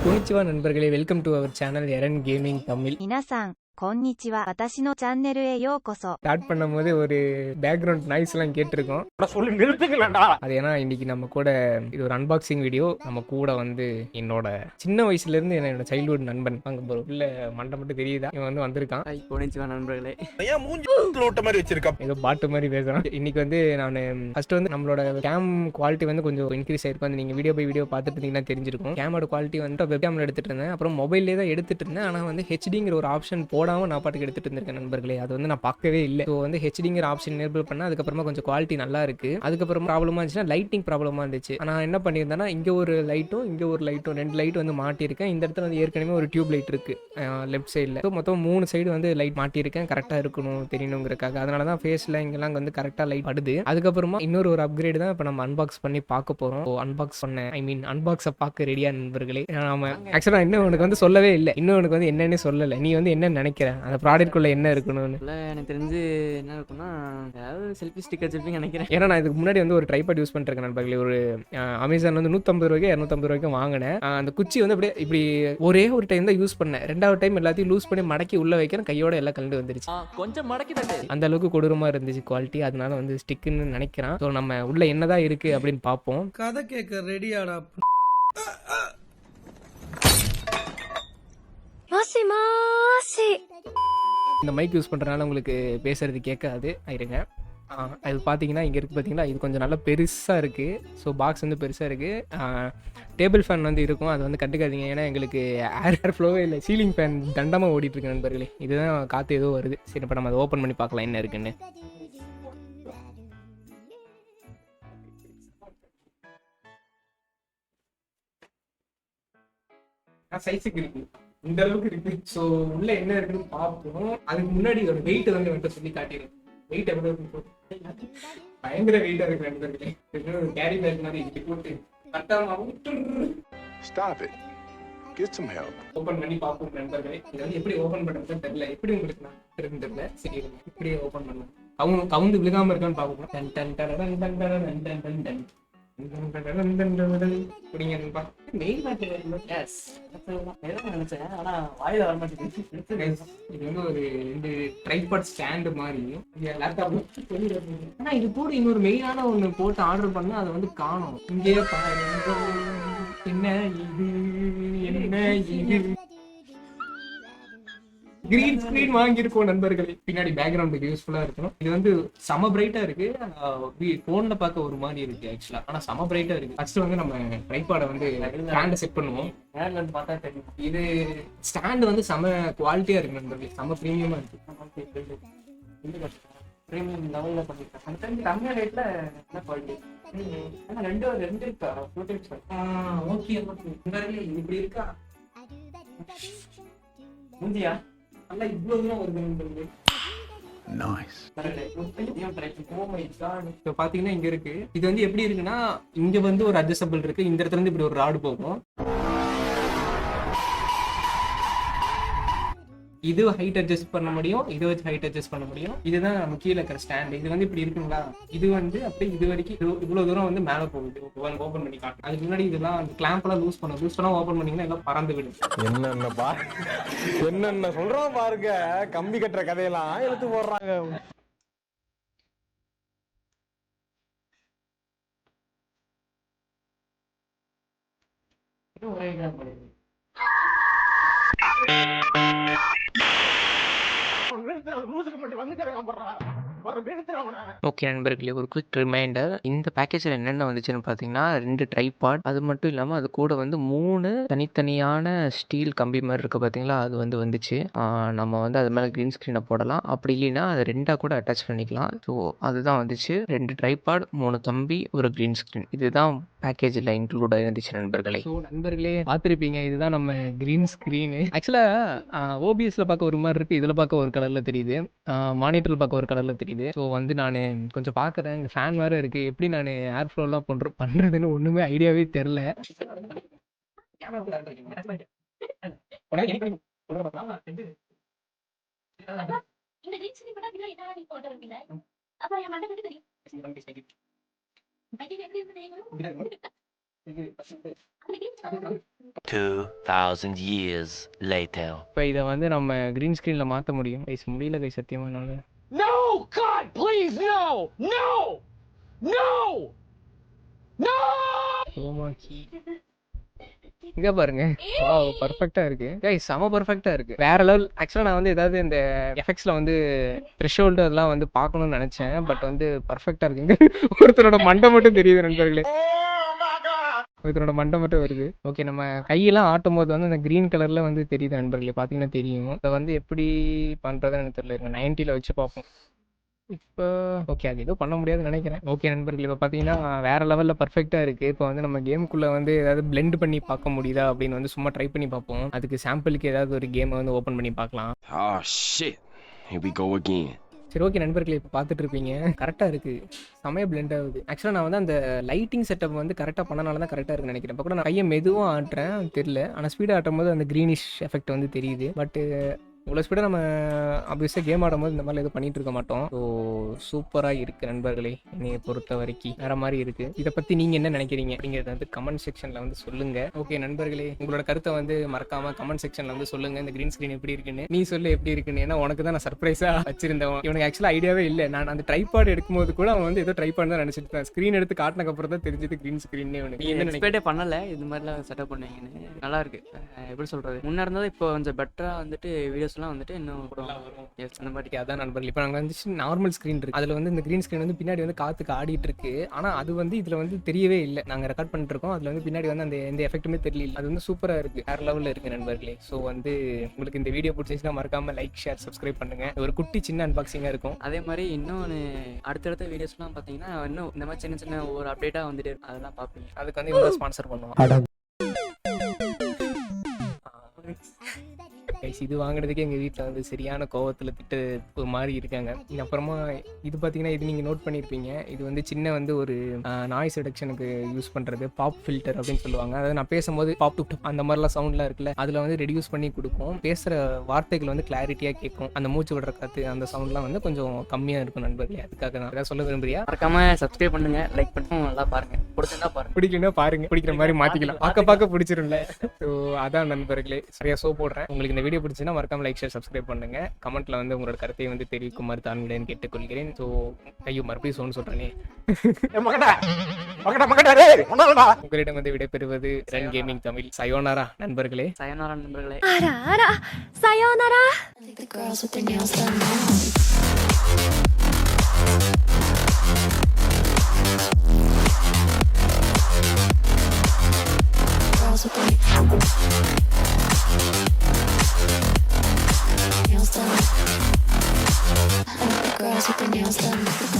Konnichiwa நண்பர்களே, welcome to our channel Eren gaming Tamil. 皆さん、こんにちは。私のチャンネルへようこそ。ஸ்டார்ட் பண்ணும்போது ஒரு பேக்ரவுண்ட் நாய்ஸ் எல்லாம் கேட்டிருக்கோம். சொல்லி நிறுத்துங்களா? அது ஏன்னா இன்னைக்கு நம்ம கூட இது ஒரு அன்பாக்சிங் வீடியோ. நம்ம கூட வந்து என்னோட சின்ன வயசுல இருந்து என்னோட சைல்ட்ஹுட் நண்பன் அங்க உள்ள மண்டை மட்டும் தெரியுதா இவன் வந்து வந்திருக்கான். கோனிச்சிவா நண்பர்களே. ஏன் மூஞ்சி லோட்ட மாதிரி வச்சிருக்கா? ஏதோ பாட்டு மாதிரி பேசுறான். இன்னைக்கு வந்து நான் ஃபர்ஸ்ட் வந்து நம்மளோட கேம் குவாலிட்டி வந்து கொஞ்சம் இன்க்ரீஸ் ஆயிருக்கும். அது நீங்க வீடியோ பை வீடியோ பார்த்துட்டு இருந்தீங்கன்னா தெரிஞ்சிருக்கும். கேமோட குவாலிட்டி வந்து வெப் கேம்ல எடுத்துட்டு இருந்தேன். அப்புறம் மொபைல்லே தான் எடுத்துட்டு இருந்தேன். ஆனா வந்து ஹெச்டிங்கிற ஒரு ஆப்ஷன் போடாம நான் பாட்டுக்கு எடுத்துட்டு இருந்திருக்கேன் நண்பர்களே. அது வந்து நான் பார்க்கவே இல்லை. ஸோ வந்து ஹெச்டிங்கிற ஆப்ஷன் எனேபிள் பண்ணா அதுக்கப்புறமா கொஞ்சம் குவாலிட்டி நல்லா இருக்கு. அதுக்கப்புறம் ப்ராப்ளமா இருந்துச்சுன்னா லைட்டிங் ப்ராப்ளமா இருந்துச்சு. நான் என்ன பண்ணியிருந்தேன்னா இங்க ஒரு லைட்டும் இங்க ஒரு லைட்டும் 2 லைட் வந்து மாட்டியிருக்கேன். இந்த இடத்துல வந்து ஏற்கனவே ஒரு டியூப் லைட் இருக்கு லெஃப்ட் சைடில். ஸோ மொத்தம் 3 சைடு வந்து லைட் மாட்டியிருக்கேன். கரெக்டாக இருக்கணும் தெரியணுங்கிறக்காக. அதனால தான் ஃபேஸில் இங்கெல்லாம் வந்து கரெக்டாக லைட் படுது. அதுக்கப்புறமா இன்னொரு அப்கிரேட் தான் இப்போ நம்ம அன்பாக்ஸ் பண்ணி பார்க்க போகிறோம். அன்பாக்ஸ் பண்ண அன்பாக்ஸை பார்க்க ரெடியா நண்பர்களே. நம்ம ஆக்சுவலாக இன்னும் உனக்கு வந்து சொல்லவே இல்லை. இன்னும் உனக்கு வந்து என்னன்னு சொல்லலை. நீ வந்து என்ன நினைக்கிற அந்த ப்ராடக்ட்குள்ளே என்ன இருக்கணும்னு? எனக்கு தெரிஞ்சு என்ன இருக்குன்னா ஏதாவது செல்ஃபி ஸ்டிக்கர் வச்சிருப்பீங்க நினைக்கிறேன். ஏன்னா நான் இதுக்கு முன்னாடி வந்து ஒரு ட்ரைபாட் யூஸ் பண்ணிருக்கேன் நண்பர்களே. ஒரு அமேசான் வந்து 150 ரூபாய்க்கு 250 ரூபாய்க்கு வாங்கினேன். அந்த குச்சி வந்து அப்படியே இப்படி ஒரே ஒரு டைம் தான் யூஸ் பண்ணேன். 2வது டைம் எல்லாத்தையும் லூஸ் பண்ணி மடக்கி உள்ள வைக்கிறேன். கையோட எல்லாம் கலந்து வந்துருச்சு. கொஞ்சம் மடக்கி தட்டு. அந்த அளவுக்கு கொடூரமா இருந்துச்சு குவாலிட்டி. அதனால வந்து ஸ்டிக்குன்னு நினைக்கிறேன். ஸோ நம்ம உள்ள என்னதான் இருக்கு அப்படின்னு பார்ப்போம். கதை கேட்க ரெடியாடா? இந்த மைக் யூஸ் பண்ணுறதுனால உங்களுக்கு பேசுறது கேட்காது. இருங்க. அது பார்த்தீங்கன்னா இங்கே இருக்குது பார்த்தீங்களா, இது கொஞ்சம் நல்லா பெருசாக இருக்குது. ஸோ பாக்ஸ் வந்து பெருசாக இருக்குது. டேபிள் ஃபேன் வந்து இருக்கும். அது வந்து கட்டுக்காதீங்க. ஏன்னா எங்களுக்கு ஏர் ஃப்ளோவே இல்லை. சீலிங் ஃபேன் தண்டமாக ஓடிட்டுருக்கு நண்பர்களே. இதுதான் காற்று ஏதோ வருது. சரி, இப்போ நம்ம அதை ஓப்பன் பண்ணி பார்க்கலாம் என்ன இருக்குன்னு. சைஸுக்கு இருக்கு, இந்த அளவுக்கு இருக்கு. ஸோ உள்ள என்ன இருக்குன்னு பார்ப்போம். அதுக்கு முன்னாடி ஒரு வெயிட் வந்து மட்டும் சொல்லி காட்டிடுறேன். வெயிட் எவ்வளோ இருக்கு? பயங்கர வெயிட்டா இருக்கு நண்பர்களே. கேரி பேக் மாதிரி இப்படி போட்டு Stop it. Get some help. Open பண்ணி பார்ப்போம் நண்பர்களே. இது வந்து எப்படி ஓபன் பண்றதுன்னு தெரியல. எப்படி உங்களுக்கு நான் தெரியல. சரி, இப்படியே ஓபன் பண்ணலாம். கவுந்து விழுகாம இருக்கான்னு பார்ப்போம். Done done done done done done done done done. நினைச்சேன் ஆனா வாயில வர மாட்டேங்குது. இது வந்து ஒரு 2 ட்ரைபாட் ஸ்டாண்ட் மாதிரி லேப்டாப். ஆனா இது கூட இன்னொரு மெயினான ஒண்ணு போட்டு ஆர்டர் பண்ணா அதை வந்து காணோம். இங்கே என்ன இது, என்ன இது? கிரீன் ஸ்கிரீன் வாங்கியிருக்கோம் நண்பர்களே. பின்னாடி பேக்ரவுண்டுக்கு யூஸ்ஃபுல்லா இருக்கணும். இது வந்து செம பிரைட்டா இருக்கு. போன்ல பார்க்க ஒரு மாதிரி இருக்கு ஆக்சுவலா. ஆனா செம பிரைட்டா இருக்கு. ஃபர்ஸ்ட் வந்து நம்ம ட்ரைபாடை வந்து ஸ்டாண்டை செட் பண்ணுவோம். பார்த்தா தெரியும். இது ஸ்டாண்ட் வந்து செம குவாலிட்டியா இருக்கு நண்பர்களே. செம ப்ரீமியமா இருக்கு. பிரீமியம் லெவல்ல பண்ணிருக்கேன். கம்மியா ரேட்ல என்ன குவாலிட்டி? ஆனா ரெண்டு இருக்கா? ஓகே நண்பர்களே, இப்படி இருக்கா முந்தியா? நல்லா இவ்வளவு தூரம் வருது நண்பர்களே. Nice. இப்போ பாத்தீங்கன்னா இங்க இருக்கு. இது வந்து எப்படி இருக்குன்னா, இங்க வந்து ஒரு அட்ஜஸ்டபிள் இருக்கு. இந்த இடத்துல இருந்து இப்படி ஒரு ராடு போகும். இது ஹைட் அட்ஜஸ்ட் பண்ண முடியும். இதை வச்சு ஹைட் அட்ஜஸ்ட் பண்ண முடியும். இதுதான் நம்ம கீழே இருக்கிற ஸ்டாண்ட். இது வந்து இப்படி இருக்குங்களா? இது வந்து அப்படியே இது வரைக்கும் இவ்வளவு தூரம் வந்து மேலே போகுது. ஓப்பன் பண்ணி காட்டும். அதுக்கு முன்னாடி இதெல்லாம் அந்த கிளாம்ப் எல்லாம் லூஸ் பண்ணா ஓப்பன் பண்ணீங்கன்னா எல்லாம் பறந்து விடும். என்னென்ன சொல்றோம் பாருங்க. கம்பி கட்டுற கதையெல்லாம் எடுத்து போடுறாங்க. ஒரே ஓகே நண்பர்களே, ஒரு குவிக் ரிமைண்டர். இந்த பேக்கேஜில் என்னென்ன வந்துச்சுன்னு பார்த்தீங்கன்னா 2 ட்ரைபாட். அது மட்டும் இல்லாமல் அது கூட வந்து 3 தனித்தனியான ஸ்டீல் கம்பி மாதிரி இருக்குது பார்த்தீங்களா, அது வந்து வந்துச்சு. நம்ம வந்து அது மேலே க்ரீன் ஸ்க்ரீனை போடலாம். அப்படி இல்லைன்னா அது 2ஆக கூட அட்டாச் பண்ணிக்கலாம். ஸோ அதுதான் வந்துச்சு. 2 ட்ரைபாட், 3 கம்பி, ஒரு க்ரீன் ஸ்க்ரீன். இதுதான் பேக்கேஜில் இன்க்ளூட் ஆயிருந்துச்சு நண்பர்களே. ஸோ நண்பர்களே பார்த்துருப்பீங்க, இதுதான் நம்ம க்ரீன் ஸ்க்ரீனு. ஆக்சுவலாக ஓபிஎஸ்ல பார்க்க ஒரு மாதிரி இருக்குது, இதில் பார்க்க ஒரு கலரில் தெரியுது, மானிட்டரில் பார்க்க ஒரு கலரில் தெரியுது. ஸோ வந்து நான் கொஞ்சம் பார்க்குறேன். இங்கே ஃபேன் வேறு இருக்குது. எப்படி நான் ஏர் ஃப்ளோலாம் பண்ணுறதுன்னு ஒன்றுமே ஐடியாவே தெரில. 2,000 years later. இப்போ இதை வந்து நம்ம க்ரீன் ஸ்க்ரீனில் மாற்ற முடியும். கைஸ் முடியல கைஸ் சத்தியமாக என்னால. No, God, please, no, no, no, no. ஓமாக்கி இங்க பாருங்க. வாவ் பர்ஃபெக்ட்டா இருக்கு. கைஸ் செம பர்ஃபெக்ட்டா இருக்கு. வேற லெவல். ஆக்சுவலா நான் வந்து ஏதாவது இந்த எஃபெக்ட்ஸ்ல வந்து த்ரெஷோல்டு அதெல்லாம் வந்து பார்க்கணும்னு நினைச்சேன். பட் வந்து பர்ஃபெக்ட்டா இருக்குங்க. ஒருத்தரோட மண்டை மட்டும் தெரியுது நண்பர்களே. ஒருத்தரோட மண்டை மட்டும் வருது. ஓகே நம்ம கையெல்லாம் ஆட்டும் போது வந்து அந்த கிரீன் கலர்ல வந்து தெரியுது நண்பர்களே. பார்த்தீங்கன்னா தெரியும். அதை வந்து எப்படி பண்றதுன்னு எனக்கு தெரியல. 90ல வச்சு பார்ப்போம். இப்போ ஓகே அது ஏதோ பண்ண முடியாதுன்னு நினைக்கிறேன். ஓகே நண்பர்கள் இப்போ பார்த்தீங்கன்னா வேற லெவலில் பர்ஃபெக்டாக இருக்குது. இப்போ வந்து நம்ம கேமுக்குள்ளே வந்து ஏதாவது பிளெண்ட் பண்ணி பார்க்க முடியுதா அப்படின்னு வந்து சும்மா ட்ரை பண்ணி பார்ப்போம். அதுக்கு சாம்பிளுக்கு ஏதாவது ஒரு கேமை வந்து ஓப்பன் பண்ணி பார்க்கலாம். Oh shit. Here we go again. சரி ஓகே நண்பர்களே இப்போ பார்த்துட்டு இருப்பீங்க. கரெக்டாக இருக்குது. செமைய பிளெண்ட் ஆகுது. ஆக்சுவலாக நான் வந்து அந்த லைட்டிங் செட்டப் வந்து கரெக்டாக பண்ணனால தான் கரெக்டாக இருக்குன்னு நினைக்கிறேன். இப்போ கூட நான் கையை மெதுவாக ஆட்டுறேன் தெரியல. ஆனால் ஸ்பீடாக ஆட்டும் போது அந்த க்ரீனிஷ் எஃபெக்ட் வந்து தெரியுது. பட்டு இவ்வளோ ஸ்பீடாக நம்ம ஆப்வியஸாக கேம் ஆடும்போது இந்த மாதிரி எதுவும் பண்ணிட்டு இருக்க மாட்டோம். ஸோ சூப்பராக இருக்குது நண்பர்களே. என்னையை பொறுத்த வரைக்கும் வேறு மாதிரி இருக்குது. இதை பற்றி நீங்கள் என்ன நினைக்கிறீங்க அப்படிங்கிறத வந்து கமெண்ட் செக்ஷனில் வந்து சொல்லுங்கள். ஓகே நண்பர்களே உங்களோட கருத்தை வந்து மறக்காமல் கமெண்ட் செக்ஷனில் வந்து சொல்லுங்கள். இந்த க்ரீன் ஸ்க்ரீன் எப்படி இருக்குன்னு நீ சொல்லு எப்படி இருக்குன்னு. ஏன்னா உனக்கு தான் நான் சர்ப்ரைஸாக வச்சிருந்தேன். இவனுக்கு ஆக்சுவலாக ஐடியாவே இல்லை. நான் அந்த ட்ரைபாட் எடுக்கும்போது கூட அவன் வந்து ஏதோ ட்ரைபாட் தான் நினச்சிட்டு தான் ஸ்க்ரீன் எடுத்து காட்டினக்கப்புறம் தான் தெரிஞ்சது க்ரீன் ஸ்க்ரீன். நீ என்ன எக்ஸ்பெக்டே பண்ணல இது மாதிரிலாம் செட்டப் பண்ணுவீங்கன்னு. நல்லா இருக்கு. எப்படி சொல்றது, முன்னே இருந்தது இப்போ கொஞ்சம் பெட்டரா வந்துட்டு வீடியோஸ்லாம் வந்துட்டு இன்னும் வரும். எஸ் அந்த மாதிரி அதான் நண்பர்கள். இப்போ நாங்கள் வந்து நார்மல் ஸ்க்ரீன் இருக்கு. அதில் வந்து இந்த க்ரீன் ஸ்க்ரீன் வந்து பின்னாடி வந்து காத்துக்கு ஆடிட்டு இருக்கு. ஆனால் அது வந்து இதில் வந்து தெரியவே இல்லை. நாங்கள் ரெக்கார்ட் பண்ணிட்டு இருக்கோம். அதில் வந்து பின்னாடி வந்து அந்த எந்த எஃபெக்ட்டுமே தெரியல. அது வந்து சூப்பராக இருக்கு. வேற லெவலில் இருக்கு நண்பர்களே. ஸோ வந்து உங்களுக்கு இந்த வீடியோ பிடிச்சிச்சுன்னா மறக்காம லைக் ஷேர் சப்ஸ்கிரைப் பண்ணுங்க. ஒரு குட்டி சின்ன அன்பாக்சிங்காக இருக்கும். அதே மாதிரி இன்னொன்று அடுத்தடுத்த வீடியோஸ்லாம் பார்த்தீங்கன்னா இன்னும் இந்த மாதிரி சின்ன சின்ன ஒரு அப்டேட்டாக வந்துட்டு இருக்கும். அதெல்லாம் பார்ப்பீங்க. அதுக்கு வந்து இவங்க ஸ்பான்சர் பண்ணுவோம். கைஸ் இது வாங்கினதுக்கே எங்கள் வீட்டில் வந்து சரியான கோவத்தில் திட்டு ஒரு மாதிரி இருக்காங்க. அப்புறமா இது பார்த்தீங்கன்னா இது நீங்கள் நோட் பண்ணியிருப்பீங்க. இது வந்து சின்ன வந்து ஒரு நாய்ஸ் ரிடக்ஷனுக்கு யூஸ் பண்ணுறது பாப் ஃபில்டர் அப்படின்னு சொல்லுவாங்க. அதாவது நான் பேசும்போது பாப் டு அந்த மாதிரிலாம் சவுண்ட்லாம் இருக்குல்ல, அதில் வந்து ரெடியூஸ் பண்ணி கொடுக்கும். பேசுகிற வார்த்தைகள் வந்து கிளாரிட்டியாக கேட்கும். அந்த மூச்சு விடுற காற்று அந்த சவுண்ட்லாம் வந்து கொஞ்சம் கம்மியாக இருக்கும் நண்பர்களே. அதுக்காக நான் ஏதாவது சொல்ல விரும்புறியா? மறக்காம சப்ஸ்கிரைப் பண்ணுங்க, லைக் பண்ணுங்க, நல்லா பாருங்க. பிடிச்சிருந்தா பாருங்க, பிடிக்கணும் பாருங்க, பிடிக்கிற மாதிரி மாற்றிக்கலாம். பார்க்க பிடிச்சிரும்ல. ஸோ அதான் நண்பர்களே. சரியா ஷோ போடுறேன். உங்களுக்கு இந்த வீடியோ பிடிச்சுன்னா மறக்காம லைக் ஷேர் சப்ஸ்கிரைப் பண்ணுங்க. கமெண்ட்ல வந்து உங்களோட கருத்தை வந்து தெரிவிக்குமாறு தாழ்மையுடன் கேட்டுக்கொள்கிறேன். ஸோ ஐயோ மறுபடியும் சோன்னு சொல்றேனே. உங்களிடம் வந்து விடைபெறுவது ரன் கேமிங் தமிழ். சயோனாரா நண்பர்களே. சயோனாரா நண்பர்களே. sayonara. The girls with their nails done now. Girls with their nails done. The girls with their nails done.